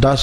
10।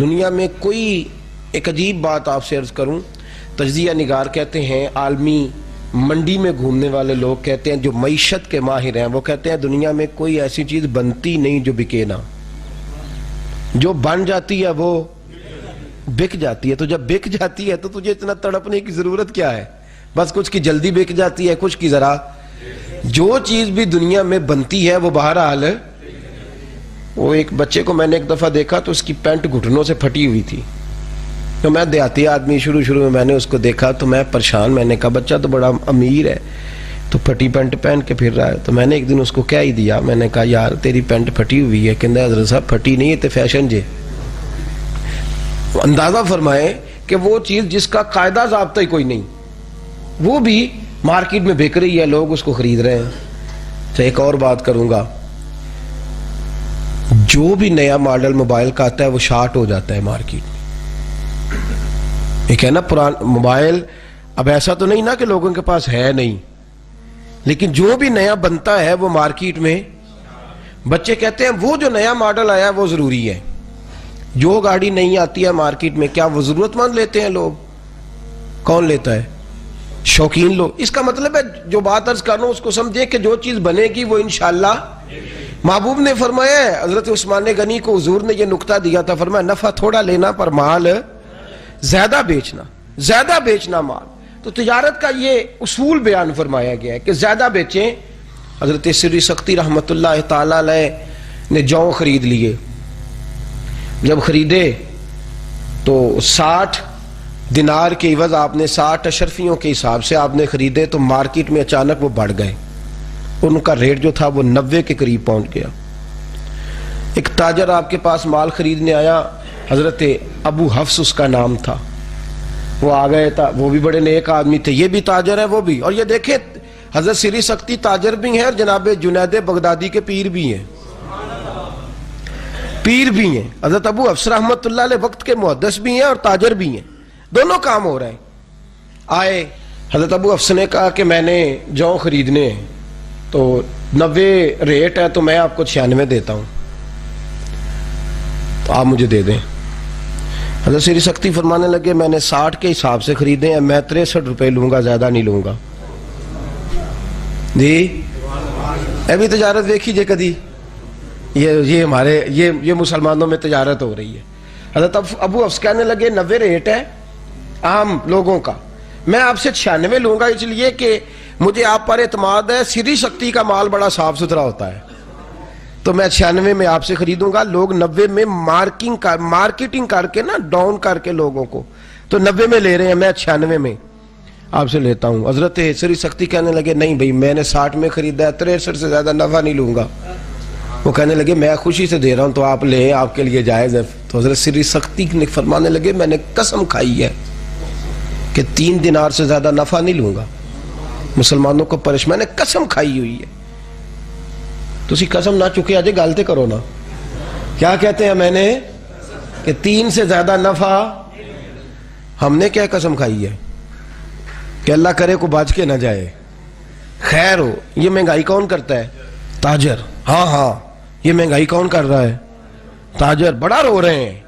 دنیا میں کوئی ایک عجیب بات آپ سے عرض کروں، تجزیہ نگار کہتے ہیں، عالمی منڈی میں گھومنے والے لوگ کہتے ہیں، جو معیشت کے ماہر ہیں وہ کہتے ہیں دنیا میں کوئی ایسی چیز بنتی نہیں جو بکے نہ، جو بن جاتی ہے وہ بک جاتی ہے۔ تو جب بک جاتی ہے تو تجھے اتنا تڑپنے کی ضرورت کیا ہے؟ بس کچھ کی جلدی بک جاتی ہے، کچھ کی ذرا۔ جو چیز بھی دنیا میں بنتی ہے وہ بہرحال، وہ ایک بچے کو میں نے ایک دفعہ دیکھا تو اس کی پینٹ گھٹنوں سے پھٹی ہوئی تھی، تو میں دیہاتی آدمی، شروع میں نے اس کو دیکھا تو میں پریشان، میں نے کہا بچہ تو بڑا امیر ہے تو پھٹی پینٹ پہن کے پھر رہا ہے۔ تو میں نے ایک دن اس کو کہہ ہی دیا، میں نے کہا یار تیری پینٹ پھٹی ہوئی ہے، کہندہ حضرت صاحب پھٹی نہیں ہے تے فیشن جے۔ اندازہ فرمائے کہ وہ چیز جس کا قاعدہ ضابطہ ہی کوئی نہیں، وہ بھی مارکیٹ میں بک رہی ہے، لوگ اس کو خرید رہے ہیں۔ تو ایک اور بات کروں گا، جو بھی نیا ماڈل موبائل کا آتا ہے وہ شارٹ ہو جاتا ہے مارکیٹ میں۔ ایک ہے نا پرانا موبائل، اب ایسا تو نہیں نا کہ لوگوں کے پاس ہے نہیں، لیکن جو بھی نیا بنتا ہے وہ مارکیٹ میں، بچے کہتے ہیں وہ جو نیا ماڈل آیا وہ ضروری ہے۔ جو گاڑی نہیں آتی ہے مارکیٹ میں، کیا وہ ضرورت مند لیتے ہیں لوگ؟ کون لیتا ہے؟ شوقین لوگ۔ اس کا مطلب ہے جو بات عرض کر رہا ہوں اس کو سمجھے کہ جو چیز بنے گی وہ انشاءاللہ، محبوب نے فرمایا ہے، حضرت عثمان غنی کو حضور نے یہ نکتہ دیا تھا، فرمایا نفع تھوڑا لینا پر مال زیادہ بیچنا، زیادہ بیچنا مال۔ تو تجارت کا یہ اصول بیان فرمایا گیا ہے کہ زیادہ بیچیں۔ حضرت سری سختی رحمت اللہ تعالی علیہ نے جو خرید لیے، جب خریدے تو 60 دینار کے عوض آپ نے 60 اشرفیوں کے حساب سے آپ نے خریدے، تو مارکیٹ میں اچانک وہ بڑھ گئے، ان کا ریٹ جو تھا وہ 90 کے قریب پہنچ گیا۔ ایک تاجر آپ کے پاس مال خریدنے آیا، حضرت ابو حفص اس کا نام تھا، وہ آ گئے تھا، وہ بھی بڑے نیک آدمی تھے، یہ بھی تاجر ہے وہ بھی، اور یہ دیکھیں حضرت سری سختی تاجر بھی ہیں اور جناب جنید بغدادی کے پیر بھی ہیں، پیر بھی ہیں۔ حضرت ابو حفص رحمت اللہ علیہ وقت کے محدث بھی ہیں اور تاجر بھی ہیں، دونوں کام ہو رہے ہیں۔ آئے حضرت ابو حفص نے کہا کہ میں نے جو خریدنے ہیں تو 90 ریٹ ہے تو میں آپ کو 96 دیتا ہوں، تو آپ مجھے دے دیں۔ حضرت سری سختی فرمانے لگے میں نے 60 کے حساب سے خریدے ہیں، میں 63 روپے لوں گا، زیادہ نہیں لوں گا۔ جی اے بھی تجارت دیکھی جے کدی، یہ ہمارے یہ مسلمانوں میں تجارت ہو رہی ہے۔ حضرت ابو حفص کہنے لگے 90 ریٹ ہے عام لوگوں کا، میں آپ سے 96 لوں گا، اس لیے کہ مجھے آپ پر اعتماد ہے، سری سختی کا مال بڑا صاف ستھرا ہوتا ہے، تو میں 96 میں آپ سے خریدوں گا۔ لوگ 90 میں مارکیٹنگ کر کے نا، ڈاؤن کر کے لوگوں کو، تو 90 میں لے رہے ہیں، میں 96 میں آپ سے لیتا ہوں۔ حضرت سری سختی کہنے لگے نہیں بھائی میں نے 60 میں خریدا ہے، 63 سے زیادہ نفع نہیں لوں گا۔ وہ کہنے لگے میں خوشی سے دے رہا ہوں تو آپ لیں، آپ کے لیے جائز ہے۔ تو حضرت سری سختی نے فرمانے لگے میں نے قسم کھائی ہے کہ 3 دینار سے زیادہ نفع نہیں لوں گا، مسلمانوں کو میں نے قسم کھائی ہوئی ہے۔ تو اسی قسم نہ چکے آجے گالتے کرو نا، کیا کہتے ہیں میں نے کہ 3 سے زیادہ نفع، ہم نے کیا قسم کھائی ہے کہ اللہ کرے کو بچ کے نہ جائے، خیر ہو۔ یہ مہنگائی کون کرتا ہے؟ تاجر۔ ہاں یہ مہنگائی کون کر رہا ہے؟ تاجر۔ بڑا رو رہے ہیں،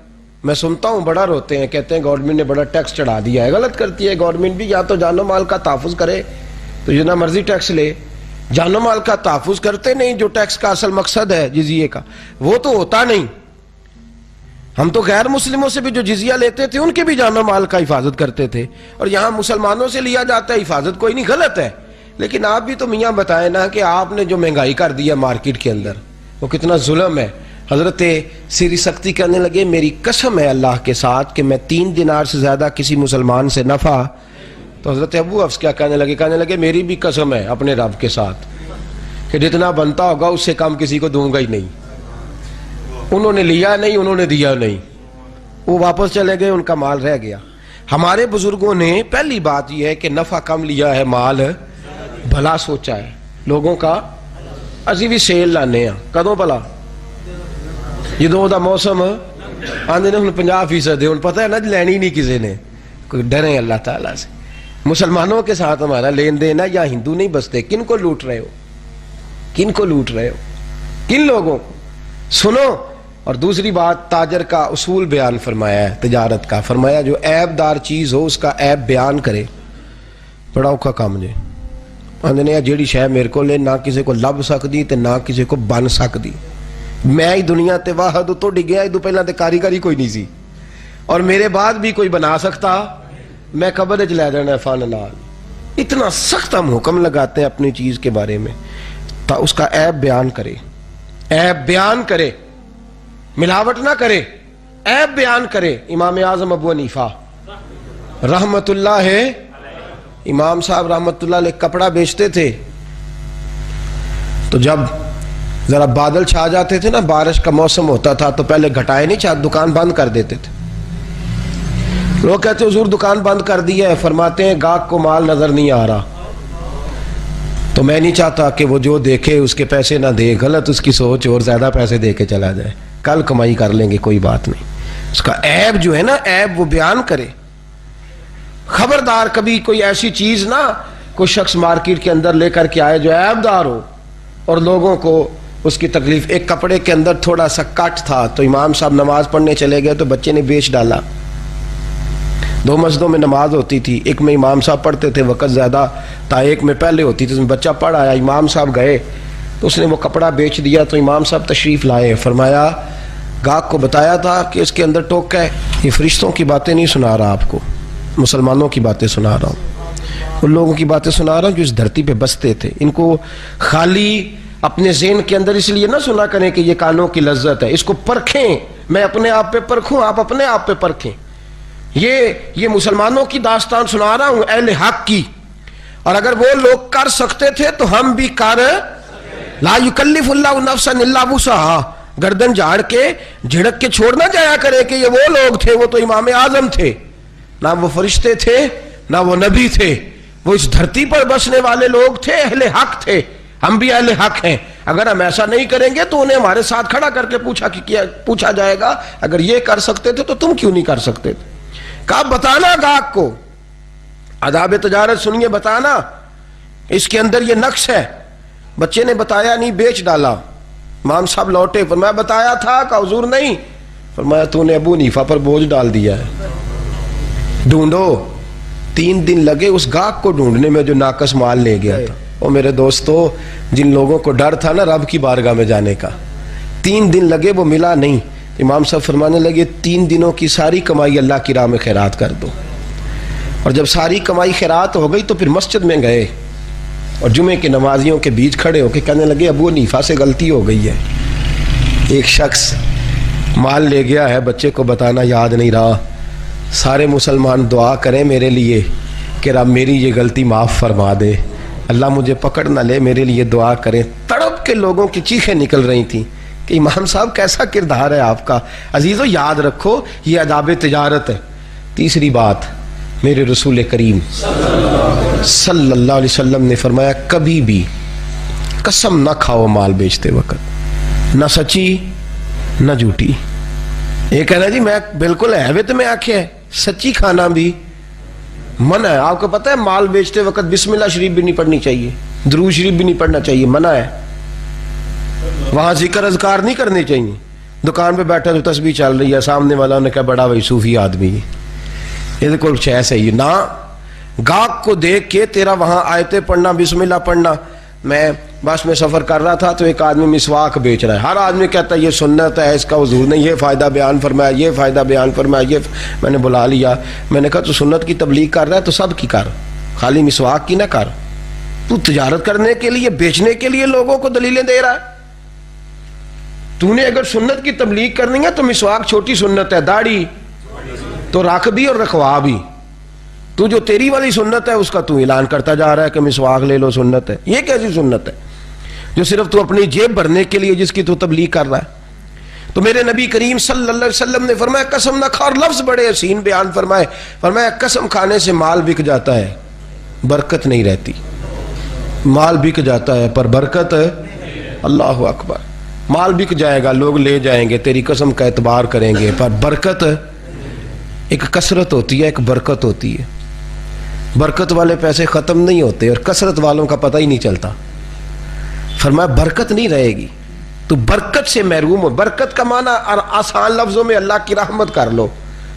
میں سنتا ہوں بڑا روتے ہیں، کہتے ہیں گورنمنٹ نے بڑا ٹیکس چڑھا دیا ہے۔ غلط کرتی ہے گورنمنٹ بھی، یا تو جان و مال کا تحفظ کرے تو جتنا مرضی ٹیکس لے، جان و مال کا تحفظ کرتے نہیں، جو ٹیکس کا اصل مقصد ہے جزیے کا وہ تو ہوتا نہیں۔ ہم تو غیر مسلموں سے بھی جو جزیہ لیتے تھے ان کے بھی جان و مال کا حفاظت کرتے تھے، اور یہاں مسلمانوں سے لیا جاتا ہے، حفاظت کوئی نہیں، غلط ہے۔ لیکن آپ بھی تو میاں بتائیں نا کہ آپ نے جو مہنگائی کر دی ہے مارکیٹ کے اندر وہ کتنا ظلم ہے۔ حضرت سری سختی کہنے لگے میری قسم ہے اللہ کے ساتھ کہ میں 3 دینار سے زیادہ کسی مسلمان سے نفع۔ تو حضرت ابو حفص کیا کہنے لگے میری بھی قسم ہے اپنے رب کے ساتھ کہ جتنا بنتا ہوگا اس سے کم کسی کو دوں گا ہی نہیں۔ انہوں نے لیا نہیں، انہوں نے دیا نہیں، وہ واپس چلے گئے، ان کا مال رہ گیا۔ ہمارے بزرگوں نے پہلی بات یہ ہے کہ نفع کم لیا ہے، مال بھلا سوچا ہے لوگوں کا۔ اسی بھی سیل لانے ہیں کدوں بھلا جدوں دا موسم آندے نے 50% ہن پتہ ہے نا لینی نہیں کسی نے، کوئی ڈرے اللہ تعالیٰ سے۔ مسلمانوں کے ساتھ ہمارا لین دین ہے، یا ہندو نہیں بستے، کن کو لوٹ رہے ہو، کن کو لوٹ رہے ہو، کن لوگوں کو؟ سنو اور دوسری بات تاجر کا اصول بیان فرمایا ہے تجارت کا، فرمایا جو عیب دار چیز ہو اس کا عیب بیان کرے، بڑا اوکھا کام جے آندھنے جیڑی شے میرے کو لے نہ کسی کو لب سکتی تے نہ کسی کو بن سکتی، میں ہی دنیا تے واحد تو ڈگیا ادو پہلا تے کاریگری کوئی نہیں سی اور میرے بعد بھی کوئی بنا سکتا، میں قبر چ لے دینا فن نال، اتنا سخت ہم حکم لگاتے ہیں اپنی چیز کے بارے میں، تا اس کا عیب بیان کرے، عیب بیان کرے، ملاوٹ نہ کرے، عیب بیان کرے۔ امام اعظم ابو حنیفہ رحمت اللہ ہے، امام صاحب رحمت اللہ علیہ کپڑا بیچتے تھے، تو جب ذرا بادل چھا جاتے تھے نا، بارش کا موسم ہوتا تھا تو پہلے گھٹائے نہیں چاہتے، دکان بند کر دیتے تھے۔ لوگ کہتے حضور دکان بند کر دی ہے، فرماتے ہیں گاہک کو مال نظر نہیں آ رہا، تو میں نہیں چاہتا کہ وہ جو دیکھے اس کے پیسے نہ دے، غلط اس کی سوچ اور زیادہ پیسے دے کے چلا جائے، کل کمائی کر لیں گے کوئی بات نہیں، اس کا عیب جو ہے نا عیب وہ بیان کرے۔ خبردار کبھی کوئی ایسی چیز نہ کوئی شخص مارکیٹ کے اندر لے کر کے آئے جو عیب دار ہو اور لوگوں کو اس کی تکلیف۔ ایک کپڑے کے اندر تھوڑا سا کٹ تھا تو امام صاحب نماز پڑھنے چلے گئے تو بچے نے بیچ ڈالا، دو مسجدوں میں نماز ہوتی تھی، ایک میں امام صاحب پڑھتے تھے، وقت زیادہ تھا، ایک میں پہلے ہوتی تھی، بچہ پڑھ آیا، امام صاحب گئے تو اس نے وہ کپڑا بیچ دیا، تو امام صاحب تشریف لائے، فرمایا گاہک کو بتایا تھا کہ اس کے اندر ٹوکا ہے، یہ فرشتوں کی باتیں نہیں سنا رہا آپ کو، مسلمانوں کی باتیں سنا رہا ہوں، ان لوگوں کی باتیں سنا رہا ہوں جو اس دھرتی پہ بستے تھے، ان کو خالی اپنے ذہن کے اندر اس لیے نہ سنا کریں کہ یہ کانوں کی لذت ہے، اس کو پرکھیں، میں اپنے آپ پہ پرکھوں، آپ اپنے آپ پہ پرکھیں، یہ مسلمانوں کی داستان سنا رہا ہوں اہل حق کی، اور اگر وہ لوگ کر سکتے تھے تو ہم بھی کر، لا یکلف اللہ نفسا الا وسعها، گردن جھاڑ کے جھڑک کے چھوڑ نہ جایا کرے کہ یہ وہ لوگ تھے، وہ تو امام اعظم تھے، نہ وہ فرشتے تھے نہ وہ نبی تھے، وہ اس دھرتی پر بسنے والے لوگ تھے، اہل حق تھے، ہم بھی اہل حق ہیں۔ اگر ہم ایسا نہیں کریں گے تو انہیں ہمارے ساتھ کھڑا کر کے پوچھا جائے گا اگر یہ کر سکتے تھے تو تم کیوں نہیں کر سکتے تھے؟ کہا بتانا گاہک کو، آداب تجارت سنیے، بتانا اس کے اندر یہ نقص ہے۔ بچے نے بتایا نہیں، بیچ ڈالا، امام صاحب لوٹے، فرمایا بتایا تھا؟ کہ حضور نہیں، فرمایا تو نے ابو حنیفہ پر بوجھ ڈال دیا ہے، ڈھونڈو۔ 3 دن لگے اس گاہک کو ڈھونڈنے میں جو ناقص مال لے گیا تھا۔ اور میرے دوستو، جن لوگوں کو ڈر تھا نا رب کی بارگاہ میں جانے کا، 3 دن لگے، وہ ملا نہیں۔ امام صاحب فرمانے لگے 3 دنوں کی ساری کمائی اللہ کی راہ میں خیرات کر دو۔ اور جب ساری کمائی خیرات ہو گئی تو پھر مسجد میں گئے اور جمعے کے نمازیوں کے بیچ کھڑے ہو کے کہنے لگے ابو حنیفہ سے غلطی ہو گئی ہے، ایک شخص مال لے گیا ہے، بچے کو بتانا یاد نہیں رہا، سارے مسلمان دعا کریں میرے لیے کہ رب میری یہ غلطی معاف فرما دے، اللہ مجھے پکڑ نہ لے، میرے لیے دعا کریں۔ تڑپ کے لوگوں کی چیخیں نکل رہی تھیں کہ امام صاحب کیسا کردار ہے آپ کا۔ عزیزو یاد رکھو یہ آداب تجارت ہے۔ تیسری بات، میرے رسول کریم صلی اللہ علیہ وسلم نے فرمایا کبھی بھی قسم نہ کھاؤ مال بیچتے وقت، نہ سچی نہ جھوٹی۔ یہ کہنا جی میں بالکل ہے تو میں آنکھیں سچی کھانا بھی منع ہے۔ آپ کو پتہ ہے مال بیچتے وقت بسم اللہ شریف بھی نہیں پڑھنی چاہیے، درود شریف بھی نہیں پڑھنا چاہیے، منع ہے۔ وہاں ذکر اذکار نہیں کرنے چاہیے۔ دکان پہ بیٹھا تو تسبیح چل رہی ہے، سامنے والا نے کہا بڑا وہی صوفی آدمی، یہ کوئی چیز ہے یہ نہ۔ گاہک کو دیکھ کے تیرا وہاں آیتیں پڑھنا، بسم اللہ پڑھنا۔ میں بس میں سفر کر رہا تھا تو ایک آدمی مسواک بیچ رہا ہے، ہر آدمی کہتا ہے یہ سنت ہے، اس کا حضور نے یہ فائدہ بیان فرمایا، یہ فائدہ بیان فرمایا، یہ میں نے بلا لیا۔ میں نے کہا تو سنت کی تبلیغ کر رہا ہے تو سب کی کر، خالی مسواک کی نہ کر۔ تو تجارت کرنے کے لیے، بیچنے کے لیے لوگوں کو دلیلیں دے رہا ہے۔ تو نے اگر سنت کی تبلیغ کرنی ہے تو مسواک چھوٹی سنت ہے، داڑھی تو رکھ بھی اور رکھوا بھی۔ تو جو تیری والی سنت ہے اس کا تو اعلان کرتا جا رہا ہے کہ مسواک لے لو، سنت ہے۔ یہ کیسی سنت ہے جو صرف تو اپنی جیب بھرنے کے لیے جس کی تو تبلیغ کر رہا ہے؟ تو میرے نبی کریم صلی اللہ علیہ وسلم نے فرمایا قسم نہ کھا، اور لفظ بڑے حسین بیان فرمائے، فرمایا قسم کھانے سے مال بک جاتا ہے، برکت نہیں رہتی۔ مال بک جاتا ہے پر برکت، اللہ اکبر، مال بک جائے گا، لوگ لے جائیں گے، تیری قسم کا اعتبار کریں گے، پر برکت، ایک کثرت ہوتی ہے، ایک برکت ہوتی ہے۔ برکت والے پیسے ختم نہیں ہوتے اور کثرت والوں کا پتہ ہی نہیں چلتا۔ فرمایا برکت نہیں رہے گی، تو برکت سے محروم ہو. برکت کا معنی آسان لفظوں میں اللہ کی رحمت کر لو.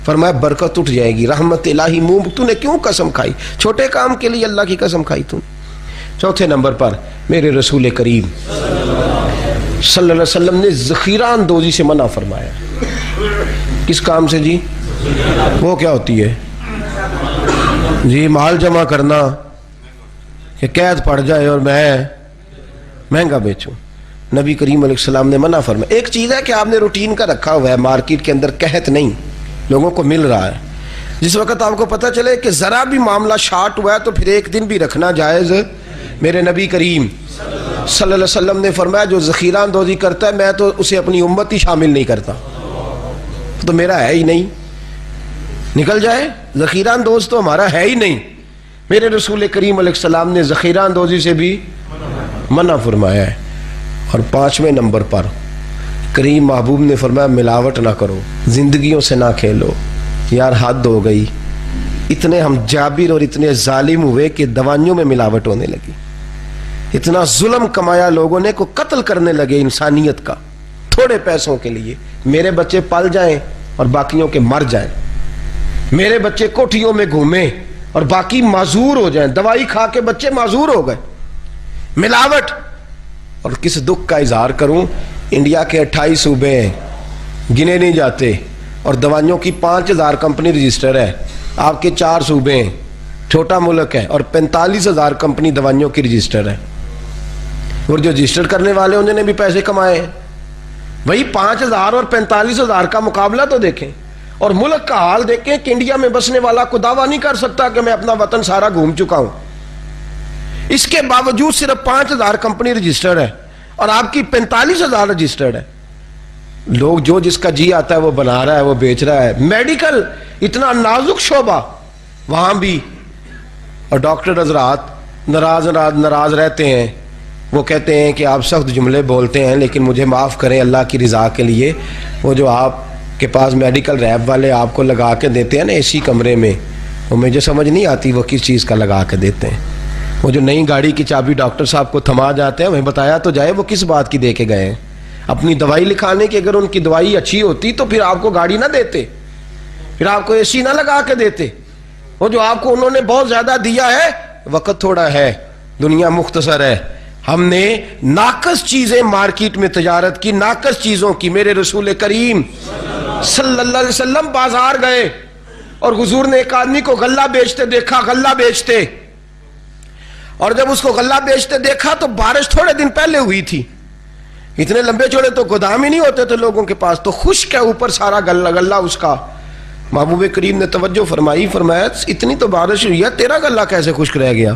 فرمایا برکت اٹھ جائے گی, رحمت الہی منہ. تو نے کیوں قسم کھائی؟ چھوٹے کام کے لیے اللہ کی قسم کھائی تو. چوتھے نمبر پر میرے رسول کریم صلی اللہ علیہ وسلم نے ذخیرہ اندوزی سے منع فرمایا. کس کام سے جی؟ وہ کیا ہوتی ہے جی؟ مال جمع کرنا کہ قید پڑ جائے اور میں مہنگا بیچوں. نبی کریم علیہ السلام نے منع فرمایا. ایک چیز ہے کہ آپ نے روٹین کا رکھا ہوا ہے, مارکیٹ کے اندر قحط نہیں, لوگوں کو مل رہا ہے. جس وقت آپ کو پتہ چلے کہ ذرا بھی معاملہ شارٹ ہوا ہے تو پھر ایک دن بھی رکھنا جائز. میرے نبی کریم صلی اللہ علیہ وسلم نے فرمایا جو ذخیرہ اندوزی کرتا ہے میں تو اسے اپنی امت ہی شامل نہیں کرتا, تو میرا ہے ہی نہیں. نکل جائے, ذخیرہ اندوز تو ہمارا ہے ہی نہیں. میرے رسول کریم علیہ السلام نے ذخیرہ اندوزی سے بھی منع فرمایا ہے. اور پانچویں نمبر پر کریم محبوب نے فرمایا ملاوٹ نہ کرو, زندگیوں سے نہ کھیلو. یار حد ہو گئی, اتنے ہم جابر اور اتنے ظالم ہوئے کہ دوائیوں میں ملاوٹ ہونے لگی. اتنا ظلم کمایا لوگوں نے کو قتل کرنے لگے انسانیت کا تھوڑے پیسوں کے لیے. میرے بچے پل جائیں اور باقیوں کے مر جائیں, میرے بچے کوٹھیوں میں گھومیں اور باقی معذور ہو جائیں. دوائی کھا کے بچے معذور ہو گئے. ملاوٹ. اور کس دکھ کا اظہار کروں, انڈیا کے 28 صوبے ہیں, گنے نہیں جاتے, اور دوائیوں کی 5000 کمپنی رجسٹر ہے. آپ کے 4 صوبے ہیں, چھوٹا ملک ہے, اور 45,000 کمپنی دوائیوں کی رجسٹر ہے. اور جو رجسٹر کرنے والے انہوں نے بھی پیسے کمائے ہیں. وہی 5,000 اور 45,000 کا مقابلہ تو دیکھیں. اور ملک کا حال دیکھیں کہ انڈیا میں بسنے والا کو دعویٰ نہیں کر سکتا کہ میں اپنا وطن سارا گھوم چکا ہوں. اس کے باوجود صرف 5,000 کمپنی رجسٹرڈ ہے اور آپ کی 45,000 رجسٹرڈ ہے. لوگ جو جس کا جی آتا ہے وہ بنا رہا ہے, وہ بیچ رہا ہے. میڈیکل اتنا نازک شعبہ, وہاں بھی. اور ڈاکٹر حضرات ناراض رہتے ہیں. وہ کہتے ہیں کہ آپ سخت جملے بولتے ہیں لیکن مجھے معاف کریں اللہ کی رضا کے لیے. وہ جو آپ کے پاس میڈیکل ریپ والے آپ کو لگا کے دیتے ہیں نا اسی کمرے میں, وہ مجھے سمجھ نہیں آتی وہ کس چیز کا لگا کے دیتے ہیں. وہ جو نئی گاڑی کی چابی ڈاکٹر صاحب کو تھما جاتے ہیں, ہمیں بتایا تو جائے وہ کس بات کی دے کے گئے ہیں. اپنی دوائی لکھانے کی. اگر ان کی دوائی اچھی ہوتی تو پھر آپ کو گاڑی نہ دیتے, پھر آپ کو اے سی نہ لگا کے دیتے. وہ جو آپ کو انہوں نے بہت زیادہ دیا ہے, وقت تھوڑا ہے, دنیا مختصر ہے. ہم نے ناقص چیزیں مارکیٹ میں تجارت کی, ناقص چیزوں کی. میرے رسول کریم صلی اللہ علیہ وسلم بازار گئے اور حضور نے ایک آدمی کو غلہ بیچتے دیکھا, غلہ بیچتے. اور جب اس کو غلہ بیچتے دیکھا تو بارش تھوڑے دن پہلے ہوئی تھی. اتنے لمبے چوڑے تو گودام ہی نہیں ہوتے تھے لوگوں کے پاس, تو خشک ہے اوپر سارا غلہ اس کا. محبوب کریم نے توجہ فرمائی, فرمایا اتنی تو بارش ہوئی ہے, تیرا غلہ کیسے خشک رہ گیا,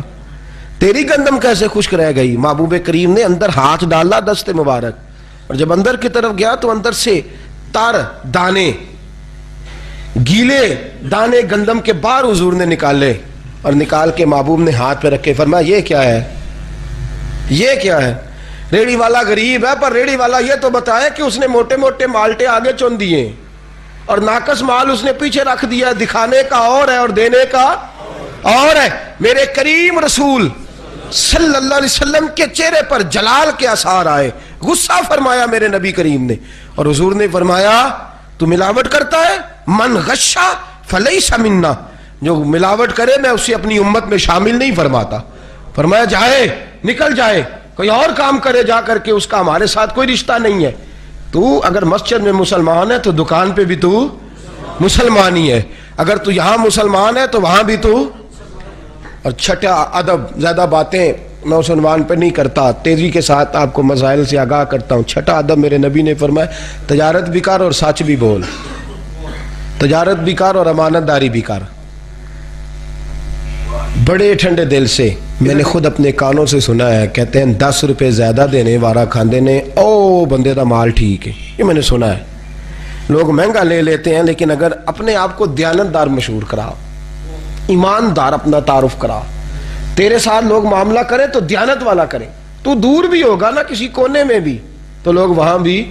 تیری گندم کیسے خشک رہ گئی. محبوب کریم نے اندر ہاتھ ڈالا دست مبارک, اور جب اندر کی طرف گیا تو اندر سے تر دانے, گیلے دانے گندم کے باہر حضور نے نکالے, اور نکال کے محبوب نے ہاتھ پہ رکھے. فرمایا یہ کیا ہے, یہ کیا ہے. ریڑی والا غریب ہے, پر ریڑی والا یہ تو بتائے کہ اس نے موٹے موٹے مالٹے آگے چن دیے اور ناقص مال اس نے پیچھے رکھ دیا. دکھانے کا اور ہے اور دینے کا اور ہے. میرے کریم رسول صلی اللہ علیہ وسلم کے چہرے پر جلال کے آثار آئے, غصہ فرمایا میرے نبی کریم نے, اور حضور نے فرمایا تو ملاوٹ کرتا ہے, من غشا فلیس منا, جو ملاوٹ کرے میں اسے اپنی امت میں شامل نہیں فرماتا. فرمایا جائے, نکل جائے, کوئی اور کام کرے جا کر کے, اس کا ہمارے ساتھ کوئی رشتہ نہیں ہے. تو اگر مسجد میں مسلمان ہے تو دکان پہ بھی تو مسلمان ہی ہے, اگر تو یہاں مسلمان ہے تو وہاں بھی تو. اور چھٹا ادب, زیادہ باتیں میں اس عنوان پہ نہیں کرتا, تیزی کے ساتھ آپ کو مسائل سے آگاہ کرتا ہوں. چھٹا ادب میرے نبی نے فرمایا تجارت بھی کر اور سچ بھی بول, تجارت بھی کر اور امانت داری بھی کر. بڑے ٹھنڈے دل سے میں نے خود اپنے کانوں سے سنا ہے, کہتے ہیں 10 روپے زیادہ دینے وارا کھاندے نے او بندے دا مال ٹھیک ہے. یہ میں نے سنا ہے. لوگ مہنگا لے لیتے ہیں, لیکن اگر اپنے آپ کو دیانتدار مشہور کرا, ایماندار اپنا تعارف کرا, تیرے ساتھ لوگ معاملہ کریں تو دیانت والا کریں. تو دور بھی ہوگا نا کسی کونے میں بھی تو لوگ وہاں بھی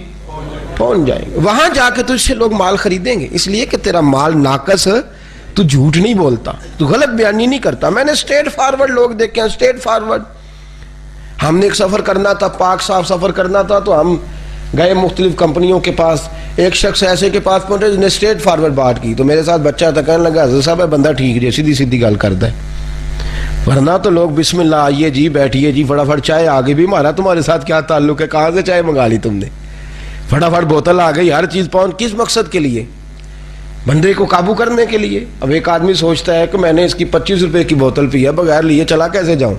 پہنچ جائیں گے, وہاں جا کے تجھ سے لوگ مال خریدیں گے, اس لیے کہ تیرا مال ناقص, تو جھوٹ نہیں بولتا, تو غلط بیانی نہیں کرتا. میں نے اسٹریٹ فارورڈ لوگ دیکھے ہیں, اسٹریٹ فارورڈ. ہم نے ایک سفر کرنا تھا, پاک صاحب سفر کرنا تھا, تو ہم گئے مختلف کمپنیوں کے پاس، ایک شخص ایسے کے پاس پہنچے جس نے اسٹریٹ فارورڈ بات کی، تو میرے ساتھ بچہ تھا، کہنے لگا حضرت صاحب بندہ ٹھیک جی، سیدھی سیدھی گل کرتا ہے، ورنہ تو لوگ بسم اللہ آئیے جی بیٹھیے جی فٹافٹ چائے آگے بھی، ہمارا تمہارے ساتھ کیا تعلق ہے، کہاں سے چائے منگا لی تم نے، فٹافٹ بوتل آ گئی، ہر چیز پہنچ، کس مقصد کے لیے؟ بندے کو قابو کرنے کے لیے۔ اب ایک آدمی سوچتا ہے کہ میں نے اس کی 25 روپے کی بوتل پیا، بغیر لیے چلا کیسے جاؤں؟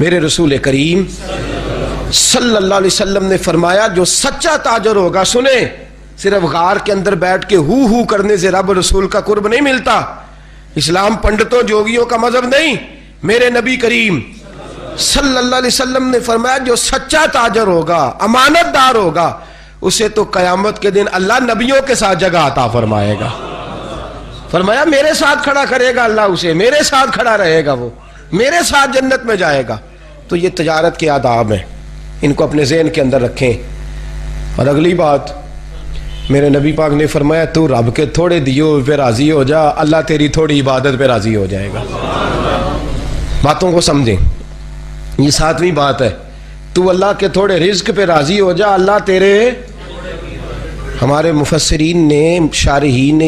میرے رسول کریم صلی اللہ علیہ وسلم نے فرمایا جو سچا تاجر ہوگا، سنیں، صرف غار کے اندر بیٹھ کے ہو کرنے سے رب رسول کا قرب نہیں ملتا، اسلام پنڈتوں جوگیوں کا مذہب نہیں، میرے نبی کریم صلی اللہ علیہ وسلم نے فرمایا جو سچا تاجر ہوگا، امانت دار ہوگا، اسے تو قیامت کے دن اللہ نبیوں کے ساتھ جگہ عطا فرمائے گا۔ فرمایا میرے ساتھ کھڑا کرے گا اللہ اسے، میرے ساتھ کھڑا رہے گا، وہ میرے ساتھ جنت میں جائے گا۔ تو یہ تجارت کے آداب ہیں، ان کو اپنے ذہن کے اندر رکھیں۔ اور اگلی بات، میرے نبی پاک نے فرمایا تو رب کے تھوڑے دیو پہ راضی ہو جا، اللہ تیری تھوڑی عبادت پہ راضی ہو جائے گا۔ باتوں کو سمجھیں، یہ 7ویں بات ہے، تو اللہ کے تھوڑے رزق پہ راضی ہو جا، اللہ تیرے۔ ہمارے مفسرین نے، شارحین نے